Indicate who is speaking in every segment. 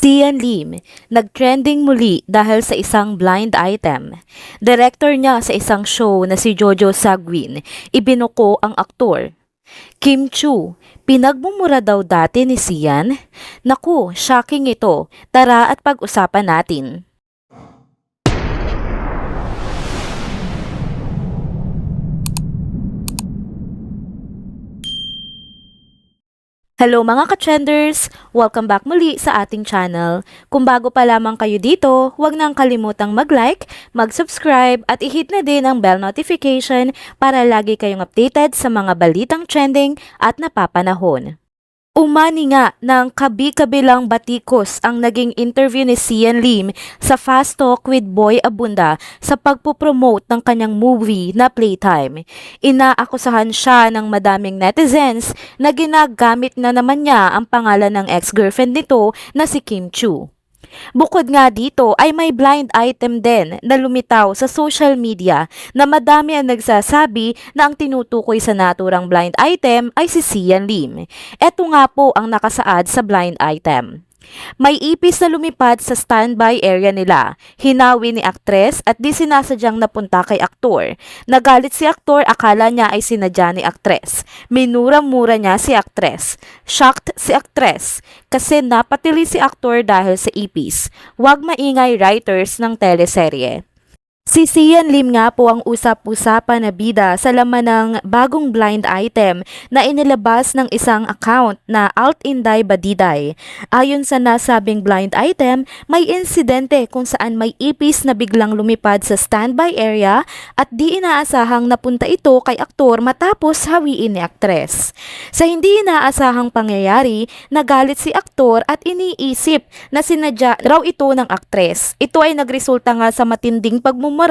Speaker 1: Sian Lim, nag-trending muli dahil sa isang blind item. Director niya sa isang show na si Jojo Sagwin, ibinuko ang aktor. Kim Chu, pinagmumura daw dati ni Sian? Naku, shocking ito. Tara at pag-usapan natin. Hello mga ka-trenders! Welcome back muli sa ating channel. Kung bago pa lamang kayo dito, huwag nang kalimutang mag-like, mag-subscribe at i-hit na din ang bell notification para lagi kayong updated sa mga balitang trending at napapanahon. Umani nga ng kabi-kabilang batikos ang naging interview ni Sian Lim sa Fast Talk with Boy Abunda sa pagpupromote ng kanyang movie na Playtime. Inaakusahan siya ng madaming netizens na ginagamit na naman niya ang pangalan ng ex-girlfriend nito na si Kim Chu. Bukod nga dito ay may blind item din na lumitaw sa social media na madami ang nagsasabi na ang tinutukoy sa naturang blind item ay si Sian Lim. Ito nga po ang nakasaad sa blind item. May ipis na lumipad sa standby area nila. Hinawi ni aktres at di sinasadyang napunta kay aktor. Nagalit si aktor, akala niya ay sinadya ni aktres. Minura-mura niya si aktres. Shocked si aktres kasi napatili si aktor dahil sa ipis. Huwag maingay writers ng teleserye. Si Sian Lim nga po ang usap-usapan na bida sa laman ng bagong blind item na inilabas ng isang account na Alt Inday Badiday. Ayon sa nasabing blind item, may insidente kung saan may ipis na biglang lumipad sa standby area at di inaasahang napunta ito kay aktor matapos hawiin ni aktres. Sa hindi inaasahang pangyayari, nagalit si aktor at iniisip na sinadya raw ito ng aktres. Ito ay nagresulta nga sa matinding pagmumura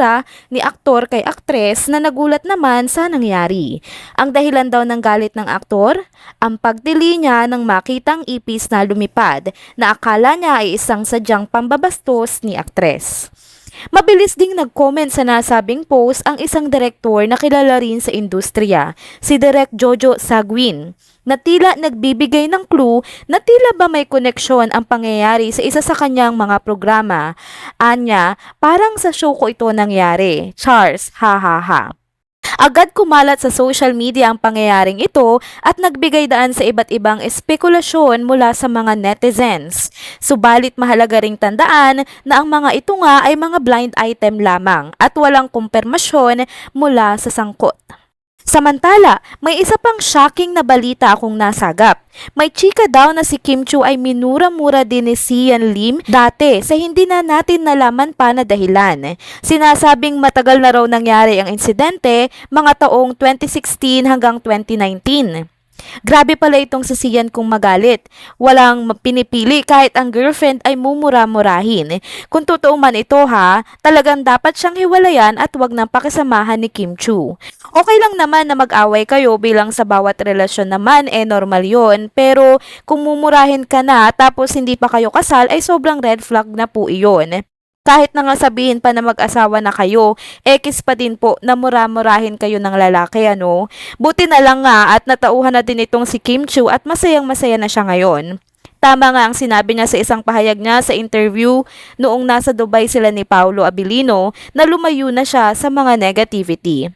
Speaker 1: ni aktor kay aktres na nagulat naman sa nangyari. Ang dahilan daw ng galit ng aktor, ang pagdili niya ng makitang ipis na lumipad na akala niya ay isang sadyang pambabastos ni aktres. Mabilis ding nag-comment sa nasabing post ang isang direktor na kilala rin sa industriya, si Direk Jojo Sagwin, na tila nagbibigay ng clue na tila ba may koneksyon ang pangyayari sa isa sa kanyang mga programa. Anya, parang sa show ko ito nangyari. Charles, ha ha ha. Agad kumalat sa social media ang pangyayaring ito at nagbigay daan sa iba't ibang espekulasyon mula sa mga netizens. Subalit mahalaga ring tandaan na ang mga ito nga ay mga blind item lamang at walang kumpirmasyon mula sa sangkot. Samantala, may isa pang shocking na balita akong nasagap. May chika daw na si Kim Chu ay minura-mura din ni Sian Lim dati sa hindi na natin nalaman pa na dahilan. Sinasabing matagal na raw nangyari ang insidente, mga taong 2016 hanggang 2019. Grabe pala itong si Sian kung magalit. Walang pinipili kahit ang girlfriend ay mumura-murahin. Kung totoo man ito ha, talagang dapat siyang hiwalayan at wag nang pakisamahan ni Kim Chu. Okay lang naman na mag-away kayo bilang sa bawat relasyon naman normal yon. Pero kung mumurahin ka na tapos hindi pa kayo kasal ay sobrang red flag na po iyon. Kahit na nga sabihin pa na mag-asawa na kayo, ekis pa din po na mura-murahin kayo ng lalaki ano. Buti na lang nga at natauhan na din itong si Kim Chu at masayang-masaya na siya ngayon. Tama nga ang sinabi niya sa isang pahayag niya sa interview noong nasa Dubai sila ni Paolo Abilino na lumayo na siya sa mga negativity.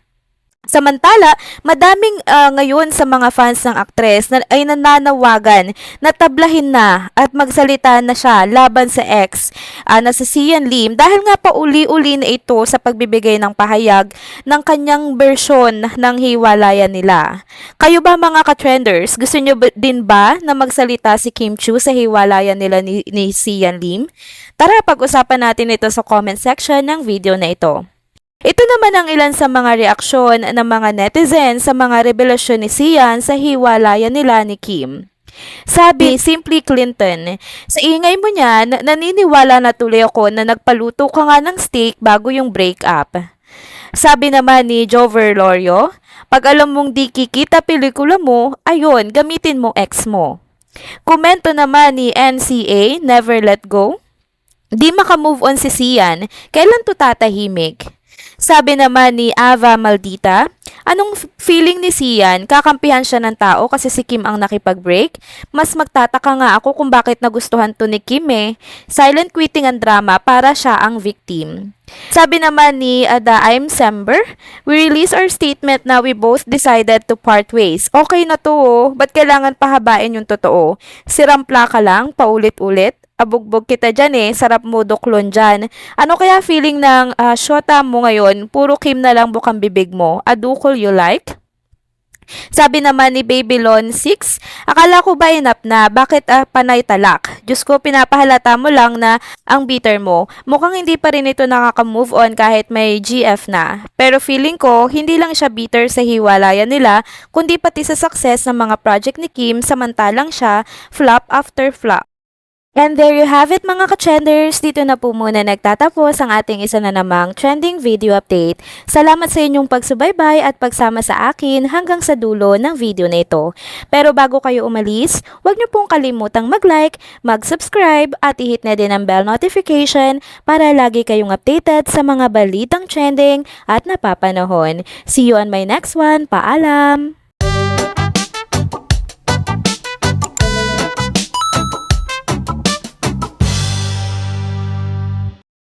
Speaker 1: Samantala, madaming ngayon sa mga fans ng aktres na ay nananawagan na tablahin na at magsalita na siya laban sa ex na si Sian Lim dahil nga pauli-uli na ito sa pagbibigay ng pahayag ng kanyang bersyon ng hiwalayan nila. Kayo ba mga ka-trenders, gusto nyo din ba na magsalita si Kim Chu sa hiwalayan nila ni Sian Lim? Tara, pag-usapan natin ito sa comment section ng video na ito. Ito naman ang ilan sa mga reaksyon ng mga netizens sa mga revelasyon ni Sian sa hiwalayan nila ni Kim. Sabi, Simply Clinton, sa ingay mo niyan, naniniwala na tuloy ako na nagpaluto ka nga ng steak bago yung breakup. Sabi naman ni Jover Lorio, pag alam mong di kikita pelikula mo, ayun, gamitin mo ex mo. Komento naman ni NCA, Never Let Go, di makamove on si Sian, kailan to tatahimik? Sabi naman ni Ava Maldita, anong feeling ni Sian? Kakampihan siya ng tao kasi si Kim ang nakipag-break? Mas magtataka nga ako kung bakit nagustuhan to ni Kim eh. Silent quitting ang drama para siya ang victim. Sabi naman ni Ada I'm Sember, we release our statement na we both decided to part ways. Okay na to oh, ba't kailangan pahabain yung totoo? Sirampla ka lang, paulit-ulit. Abugbog kita dyan eh, sarap mo duklon dyan. Ano kaya feeling ng syota mo ngayon? Puro Kim na lang bukang bibig mo. Adukol you like? Sabi naman ni Babylon 6, akala ko ba enough na? Bakit panay talak? Diyos ko, pinapahalata mo lang na ang bitter mo. Mukhang hindi pa rin ito nakaka-move on kahit may GF na. Pero feeling ko, hindi lang siya bitter sa hiwalayan nila, kundi pati sa success ng mga project ni Kim samantalang siya flop after flop. And there you have it mga ka-trenders, dito na po muna nagtatapos ang ating isa na namang trending video update. Salamat sa inyong pagsubaybay at pagsama sa akin hanggang sa dulo ng video na ito. Pero bago kayo umalis, huwag niyo pong kalimutang mag-like, mag-subscribe at i-hit na din ang bell notification para lagi kayong updated sa mga balitang trending at napapanahon. See you on my next one. Paalam!